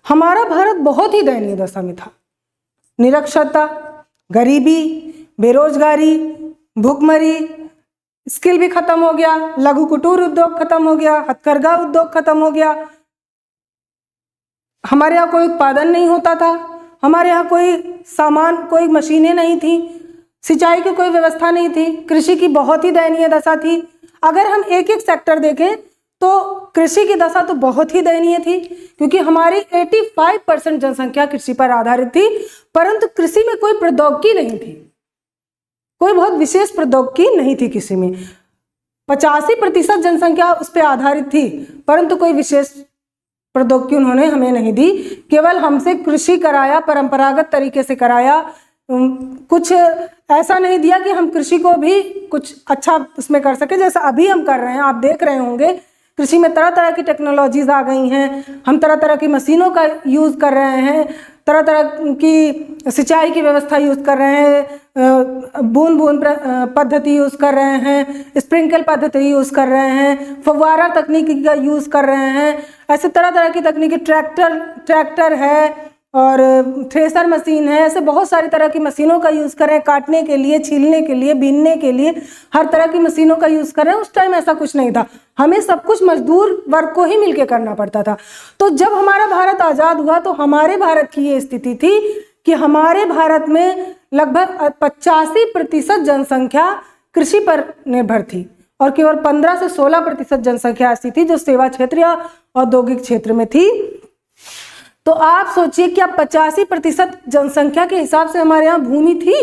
हमारा भारत बहुत ही दयनीय दशा में था। निरक्षरता, गरीबी, बेरोजगारी, भूखमरी, स्किल भी खत्म हो गया, लघु कुटीर उद्योग खत्म हो गया, हथकरघा उद्योग खत्म हो गया, हमारे यहाँ कोई उत्पादन नहीं होता था, हमारे यहाँ कोई सामान, कोई मशीनें नहीं थी, सिंचाई की कोई व्यवस्था नहीं थी, कृषि की बहुत ही दयनीय दशा थी। अगर हम एक एक सेक्टर देखें तो कृषि की दशा तो बहुत ही दयनीय थी, क्योंकि हमारी 85% जनसंख्या कृषि पर आधारित थी, परंतु कृषि में कोई प्रौद्योगिकी नहीं थी, कोई बहुत विशेष प्रौद्योगिकी नहीं थी कृषि में। 85% जनसंख्या उस पर आधारित थी, परंतु कोई विशेष प्रौद्योगिकी उन्होंने हमें नहीं दी। केवल हमसे कृषि कराया, परंपरागत तरीके से कराया, कुछ ऐसा नहीं दिया कि हम कृषि को भी कुछ अच्छा उसमें कर सके, जैसा अभी हम कर रहे हैं। आप देख रहे होंगे कृषि में तरह तरह की टेक्नोलॉजीज आ गई हैं, हम तरह तरह की मशीनों का यूज़ कर रहे हैं, तरह तरह की सिंचाई की व्यवस्था यूज़ कर रहे हैं, बूंद बूंद पद्धति यूज़ कर रहे हैं, स्प्रिंकल पद्धति यूज़ कर रहे हैं, फव्वारा तकनीकी का यूज़ कर रहे हैं, ऐसे तरह तरह की तकनीकी, ट्रैक्टर है और थ्रेसर मशीन है, ऐसे बहुत सारी तरह की मशीनों का यूज़ कर रहे हैं, काटने के लिए, छीलने के लिए, बीनने के लिए, हर तरह की मशीनों का यूज़ कर रहे हैं। उस टाइम ऐसा कुछ नहीं था, हमें सब कुछ मजदूर वर्ग को ही मिलकर करना पड़ता था। तो जब हमारा भारत आज़ाद हुआ तो हमारे भारत की ये स्थिति थी कि हमारे भारत में लगभग 85% जनसंख्या कृषि पर निर्भर थी और केवल 15 से 16% जनसंख्या ऐसी थी जो सेवा क्षेत्र या औद्योगिक क्षेत्र में थी। तो आप सोचिए कि अब 85% जनसंख्या के हिसाब से हमारे यहाँ भूमि थी।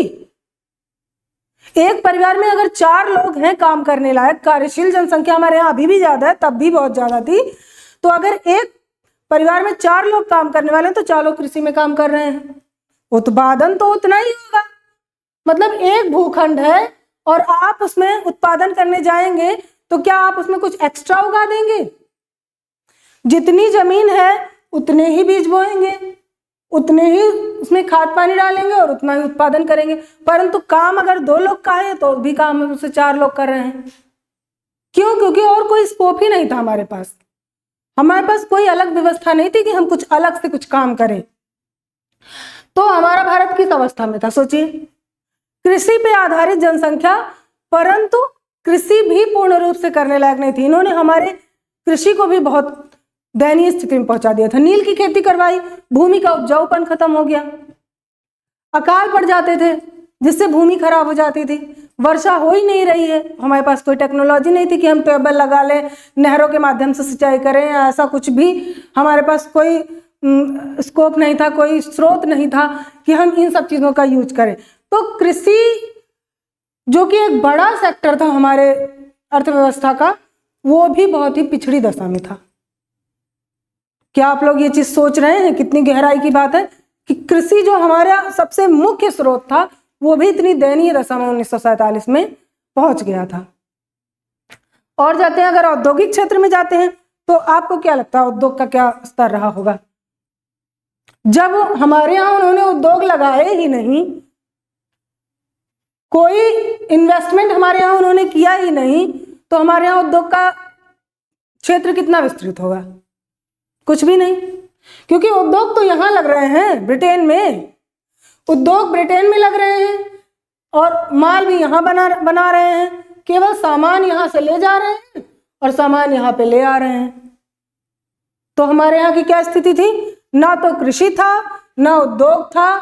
एक परिवार में अगर 4 लोग हैं काम करने लायक, कार्यशील जनसंख्या हमारे यहाँ अभी भी ज्यादा है, तब भी बहुत ज्यादा थी, तो अगर एक परिवार में 4 लोग काम करने वाले हैं तो 4 लोग कृषि में काम कर रहे हैं, उत्पादन तो उतना ही होगा। मतलब एक भूखंड है और आप उसमें उत्पादन करने जाएंगे तो क्या आप उसमें कुछ एक्स्ट्रा उगा देंगे? जितनी जमीन है उतने ही बीज बोएंगे, उतने ही उसमें खाद पानी डालेंगे और उतना ही उत्पादन करेंगे। परंतु काम अगर 2 लोग का है तो भी काम उससे 4 लोग कर रहे हैं। क्यों? क्योंकि और कोई स्कोप ही नहीं था हमारे पास। हमारे पास कोई अलग व्यवस्था नहीं थी कि हम कुछ अलग से कुछ काम करें। तो हमारा भारत किस अवस्था में था सोचिए, कृषि पे आधारित जनसंख्या, परंतु कृषि भी पूर्ण रूप से करने लायक नहीं थी। इन्होंने हमारे कृषि को भी बहुत दयनीय स्थिति में पहुंचा दिया था। नील की खेती करवाई, भूमि का उपजाऊपन खत्म हो गया, अकाल पड़ जाते थे जिससे भूमि खराब हो जाती थी, वर्षा हो ही नहीं रही है। हमारे पास कोई टेक्नोलॉजी नहीं थी कि हम ट्यूबवेल लगा लें, नहरों के माध्यम से सिंचाई करें, ऐसा कुछ भी हमारे पास कोई स्कोप नहीं था, कोई स्रोत नहीं था कि हम इन सब चीज़ों का यूज करें। तो कृषि जो कि एक बड़ा सेक्टर था हमारे अर्थव्यवस्था का, वो भी बहुत ही पिछड़ी दशा में था। क्या आप लोग ये चीज सोच रहे हैं? कितनी गहराई की बात है कि कृषि जो हमारा सबसे मुख्य स्रोत था वो भी इतनी दयनीय दशा में 1947 में पहुंच गया था। और जाते हैं, अगर औद्योगिक क्षेत्र में जाते हैं तो आपको क्या लगता है उद्योग का क्या स्तर रहा होगा? जब हमारे यहाँ उन्होंने उद्योग लगाए ही नहीं, कोई इन्वेस्टमेंट हमारे यहाँ उन्होंने किया ही नहीं, तो हमारे यहाँ उद्योग का क्षेत्र कितना विस्तृत होगा? कुछ भी नहीं, क्योंकि उद्योग तो यहाँ लग रहे हैं ब्रिटेन में, उद्योग ब्रिटेन में लग रहे हैं और माल भी यहाँ बना रहे हैं, केवल सामान यहाँ से ले जा रहे हैं और सामान यहाँ पे ले आ रहे हैं। तो हमारे यहाँ की क्या स्थिति थी? ना तो कृषि था, ना उद्योग था,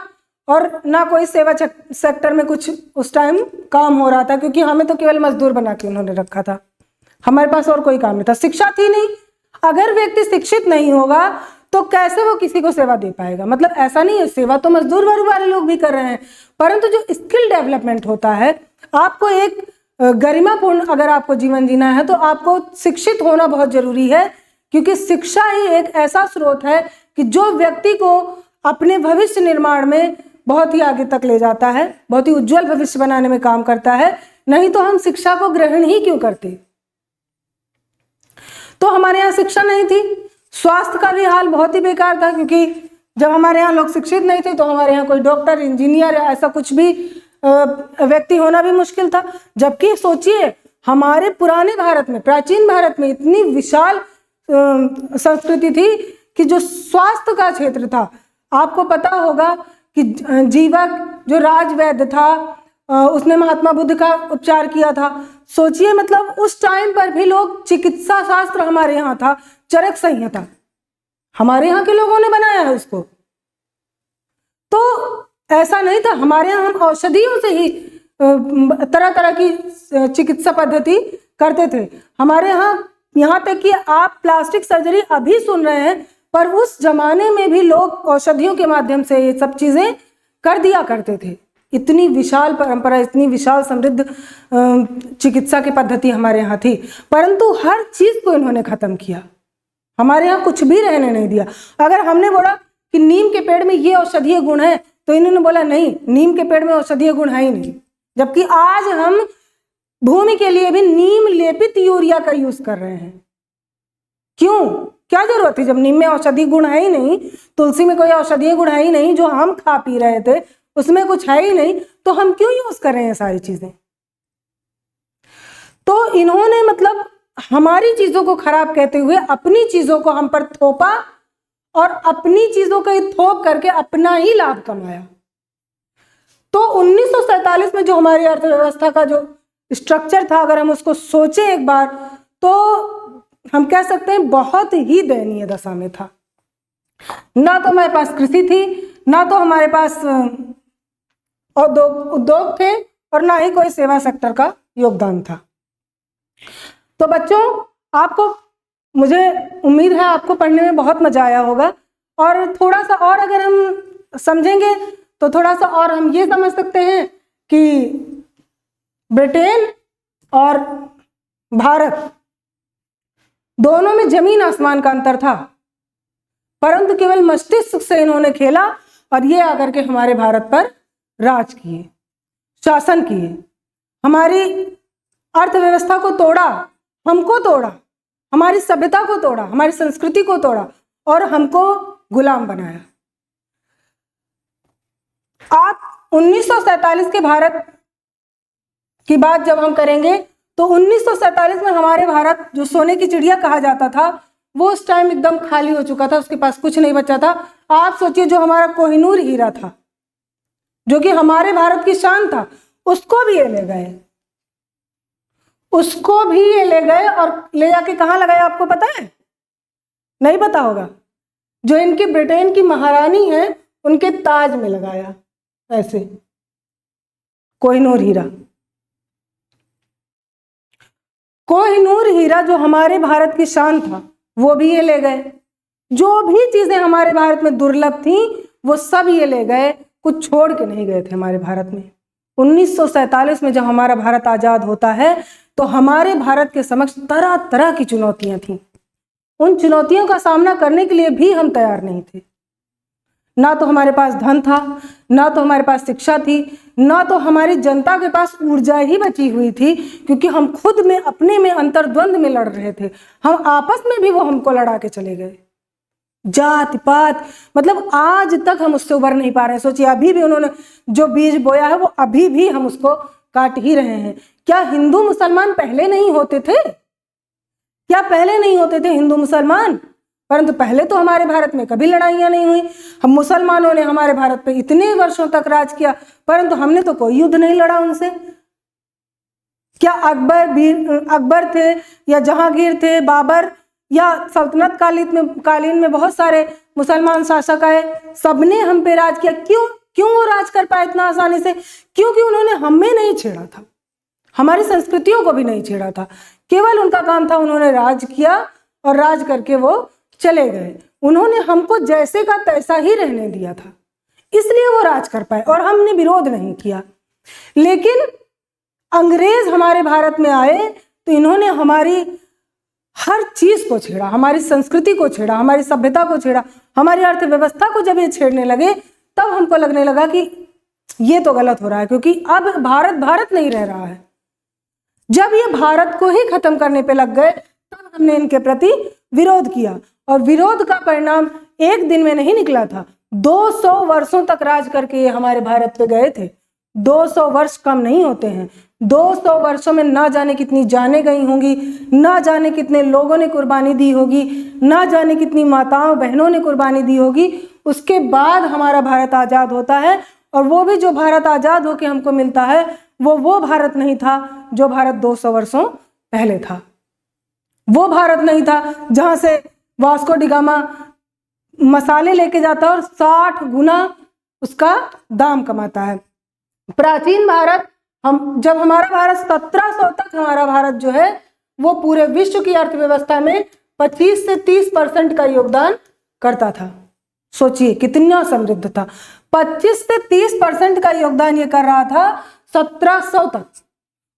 और ना कोई सेवा सेक्टर में कुछ उस टाइम काम हो रहा था, क्योंकि हमें तो केवल मजदूर बना के उन्होंने रखा था, हमारे पास और कोई काम नहीं था। शिक्षा थी नहीं, अगर व्यक्ति शिक्षित नहीं होगा तो कैसे वो किसी को सेवा दे पाएगा। मतलब ऐसा नहीं है, सेवा तो मजदूर वर्ग वाले लोग भी कर रहे हैं, परंतु जो स्किल डेवलपमेंट होता है, आपको एक गरिमापूर्ण अगर आपको जीवन जीना है तो आपको शिक्षित होना बहुत जरूरी है, क्योंकि शिक्षा ही एक ऐसा स्रोत है कि जो व्यक्ति को अपने भविष्य निर्माण में बहुत ही आगे तक ले जाता है, बहुत ही उज्जवल भविष्य बनाने में काम करता है। नहीं तो हम शिक्षा को ग्रहण ही क्यों करते। तो हमारे यहाँ शिक्षा नहीं थी, स्वास्थ्य का भी हाल बहुत ही बेकार था, क्योंकि जब हमारे यहाँ लोग शिक्षित नहीं थे तो हमारे यहाँ कोई डॉक्टर, इंजीनियर या ऐसा कुछ भी व्यक्ति होना भी मुश्किल था। जबकि सोचिए, हमारे पुराने भारत में, प्राचीन भारत में इतनी विशाल संस्कृति थी कि जो स्वास्थ्य का क्षेत्र था, आपको पता होगा कि जीवक जो राजवैद्य था, उसने महात्मा बुद्ध का उपचार किया था। सोचिए, मतलब उस टाइम पर भी लोग, चिकित्सा शास्त्र हमारे यहाँ था, चरक संहिता हमारे यहाँ के लोगों ने बनाया है उसको। तो ऐसा नहीं था, हमारे यहाँ हम औषधियों से ही तरह तरह की चिकित्सा पद्धति करते थे। हमारे यहाँ तक कि आप प्लास्टिक सर्जरी अभी सुन रहे हैं, पर उस जमाने में भी लोग औषधियों के माध्यम से ये सब चीजें कर दिया करते थे। इतनी विशाल परंपरा, इतनी विशाल समृद्ध चिकित्सा की पद्धति हमारे यहाँ थी, परंतु हर चीज को इन्होंने खत्म किया। हमारे यहाँ कुछ भी रहने नहीं दिया। अगर हमने बोला कि नीम के पेड़ में ये औषधीय गुण है, तो इन्होंने बोला नहीं, नीम के पेड़ में औषधीय गुण है ही नहीं। जबकि आज हम भूमि के लिए भी नीम लेपित यूरिया का यूज कर रहे हैं। क्यों, क्या जरूरत थी? जब नीम में औषधीय गुण है ही नहीं, तुलसी में कोई औषधीय गुण है ही नहीं, जो हम खा पी रहे थे उसमें कुछ है ही नहीं, तो हम क्यों यूज कर रहे हैं सारी चीजें। तो इन्होंने मतलब हमारी चीजों को खराब कहते हुए अपनी चीजों को हम पर थोपा और अपनी चीजों का थोप करके अपना ही लाभ कमाया। तो 1947 में जो हमारी अर्थव्यवस्था का जो स्ट्रक्चर था, अगर हम उसको सोचें एक बार, तो हम कह सकते हैं बहुत ही दयनीय दशा में था। ना तो हमारे पास कृषि थी, ना तो हमारे पास उद्योग थे, और ना ही कोई सेवा सेक्टर का योगदान था। तो बच्चों, आपको, मुझे उम्मीद है आपको पढ़ने में बहुत मजा आया होगा, और थोड़ा सा और अगर हम समझेंगे तो थोड़ा सा और हम ये समझ सकते हैं कि ब्रिटेन और भारत दोनों में जमीन आसमान का अंतर था, परंतु केवल मस्तिष्क से इन्होंने खेला और ये आकर के हमारे भारत पर राज किए, शासन किए, हमारी अर्थव्यवस्था को तोड़ा, हमको तोड़ा, हमारी सभ्यता को तोड़ा, हमारी संस्कृति को तोड़ा और हमको गुलाम बनाया। आप 1947 के भारत की बात जब हम करेंगे तो 1947 में हमारे भारत, जो सोने की चिड़िया कहा जाता था, वो उस टाइम एकदम खाली हो चुका था, उसके पास कुछ नहीं बचा था। आप सोचिए, जो हमारा कोहिनूर हीरा था, जो कि हमारे भारत की शान था, उसको भी ये ले गए, उसको भी ये ले गए और ले जाके कहाँ लगाए आपको पता है? नहीं पता होगा। जो इनकी ब्रिटेन की महारानी है उनके ताज में लगाया, ऐसे कोहिनूर हीरा। कोहिनूर हीरा जो हमारे भारत की शान था, वो भी ये ले गए। जो भी चीजें हमारे भारत में दुर्लभ थी वो सब ये ले गए, कुछ छोड़ के नहीं गए थे हमारे भारत में। 1947 में जब हमारा भारत आजाद होता है तो हमारे भारत के समक्ष तरह तरह की चुनौतियां थीं। उन चुनौतियों का सामना करने के लिए भी हम तैयार नहीं थे। ना तो हमारे पास धन था, ना तो हमारे पास शिक्षा थी, ना तो हमारी जनता के पास ऊर्जा ही बची हुई थी, क्योंकि हम खुद में अपने में अंतर्द्वंद में लड़ रहे थे। हम आपस में भी वो हमको लड़ा के चले गए, जात पात, मतलब आज तक हम उससे उबर नहीं पा रहे। सोचिए, अभी भी उन्होंने जो बीज बोया है वो अभी भी हम उसको काट ही रहे हैं। क्या हिंदू मुसलमान पहले नहीं होते थे? क्या पहले नहीं होते थे हिंदू मुसलमान? परंतु पहले तो हमारे भारत में कभी लड़ाइयां नहीं हुई। हम मुसलमानों ने हमारे भारत पे इतने वर्षों तक राज किया, परंतु हमने तो कोई युद्ध नहीं लड़ा उनसे। क्या अकबर थे या जहांगीर थे, बाबर या सल्तनत कालीन में बहुत सारे मुसलमान शासक आए, सबने हम पे राज किया। क्यों? क्यों वो राज कर पाए इतना आसानी से? क्योंकि उन्होंने हमें नहीं छेड़ा था, हमारी संस्कृतियों को भी नहीं छेड़ा था। केवल उनका काम था, उन्होंने राज किया और राज करके वो चले गए। उन्होंने हमको जैसे का तैसा ही रहने दिया था, इसलिए वो राज कर पाए और हमने विरोध नहीं किया। लेकिन अंग्रेज हमारे भारत में आए तो इन्होंने हमारी हर चीज को छेड़ा, हमारी संस्कृति को छेड़ा, हमारी सभ्यता को छेड़ा, हमारी अर्थव्यवस्था को जब ये छेड़ने लगे तब हमको लगने लगा कि ये तो गलत हो रहा है, क्योंकि अब भारत भारत नहीं रह रहा है। जब ये भारत को ही खत्म करने पे लग गए तब हमने इनके प्रति विरोध किया, और विरोध का परिणाम एक दिन में नहीं निकला था। 200 वर्षों तक राज करके ये हमारे भारत पे गए थे। 200 वर्ष कम नहीं होते हैं। 200 वर्षों में ना जाने कितनी जानें गई होंगी, ना जाने कितने लोगों ने कुर्बानी दी होगी, ना जाने कितनी माताओं बहनों ने कुर्बानी दी होगी। उसके बाद हमारा भारत आजाद होता है, और वो भी जो भारत आजाद होकर हमको मिलता है वो भारत नहीं था जो भारत 200 वर्षों पहले था। वो भारत नहीं था जहां से वास्को डी गामा मसाले लेके जाता है और 60 गुना उसका दाम कमाता है। प्राचीन भारत, जब हमारा भारत 1700 तक हमारा भारत जो है वो पूरे विश्व की अर्थव्यवस्था में 25 से 30% का योगदान करता था। सोचिए कितना समृद्ध था। 25 से 30% का योगदान ये कर रहा था 1700 तक,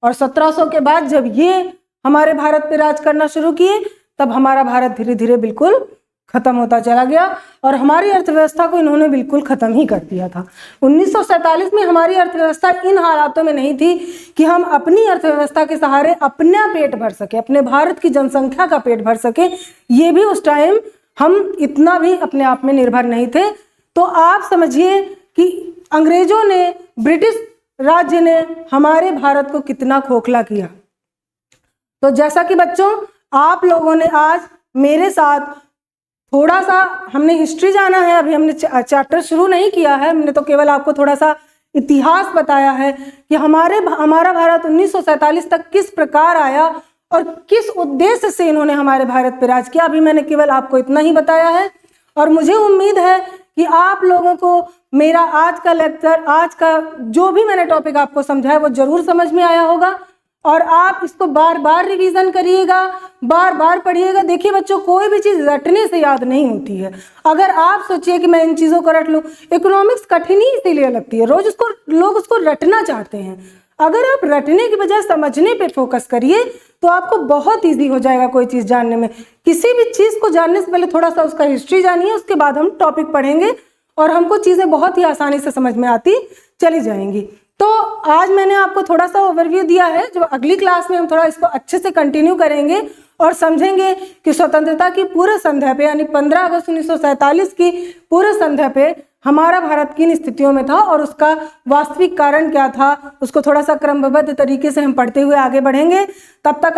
और 1700 के बाद जब ये हमारे भारत पे राज करना शुरू किए तब हमारा भारत धीरे धीरे बिल्कुल खत्म होता चला गया, और हमारी अर्थव्यवस्था को इन्होंने बिल्कुल खत्म ही कर दिया था। 1947 में हमारी अर्थव्यवस्था इन हालातों में नहीं थी कि हम अपनी अर्थव्यवस्था के सहारे अपना पेट भर सके, अपने भारत की जनसंख्या का पेट भर सके। ये भी उस टाइम हम इतना भी अपने आप में निर्भर नहीं थे। तो आप समझिए कि अंग्रेजों ने, ब्रिटिश राज्य ने हमारे भारत को कितना खोखला किया। तो जैसा कि बच्चों आप लोगों ने आज मेरे साथ थोड़ा सा, हमने हिस्ट्री जाना है, अभी हमने चैप्टर शुरू नहीं किया है, हमने तो केवल आपको थोड़ा सा इतिहास बताया है कि हमारा भारत 1947 तक किस प्रकार आया और किस उद्देश्य से इन्होंने हमारे भारत पर राज किया। अभी मैंने केवल आपको इतना ही बताया है, और मुझे उम्मीद है कि आप लोगों को मेरा आज का लेक्चर, आज का जो भी मैंने टॉपिक आपको समझाया वो जरूर समझ में आया होगा, और आप इसको बार बार रिवीजन करिएगा, बार बार पढ़िएगा। देखिए बच्चों, कोई भी चीज़ रटने से याद नहीं होती है। अगर आप सोचिए कि मैं इन चीज़ों को रट लूँ, इकोनॉमिक्स कठिन ही इसीलिए लगती है, लोग उसको रटना चाहते हैं। अगर आप रटने की बजाय समझने पे फोकस करिए तो आपको बहुत ईजी हो जाएगा कोई चीज़ जानने में। किसी भी चीज़ को जानने से पहले थोड़ा सा उसका हिस्ट्री जानिए, उसके बाद हम टॉपिक पढ़ेंगे और हमको चीज़ें बहुत ही आसानी से समझ में आती चली जाएंगी। तो आज मैंने आपको थोड़ा सा ओवरव्यू दिया है, जो अगली क्लास में हम थोड़ा इसको अच्छे से कंटिन्यू करेंगे और समझेंगे कि स्वतंत्रता की पूर्व संध्या पे, यानी 15 अगस्त 1947 की पूर्व संध्या पे हमारा भारत किन स्थितियों में था और उसका वास्तविक कारण क्या था। उसको थोड़ा सा क्रमबद्ध तरीके से हम पढ़ते हुए आगे बढ़ेंगे। तब तक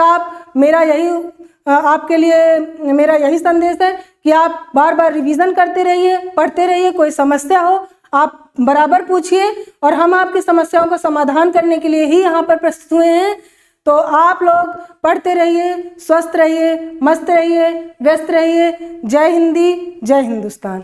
आपके लिए मेरा यही संदेश है कि आप बार बार रिवीजन करते रहिए, पढ़ते रहिए। कोई समस्या हो आप बराबर पूछिए, और हम आपकी समस्याओं का समाधान करने के लिए ही यहाँ पर प्रस्तुत हुए हैं। तो आप लोग पढ़ते रहिए, स्वस्थ रहिए, मस्त रहिए, व्यस्त रहिए। जय हिंदी, जय हिंदुस्तान।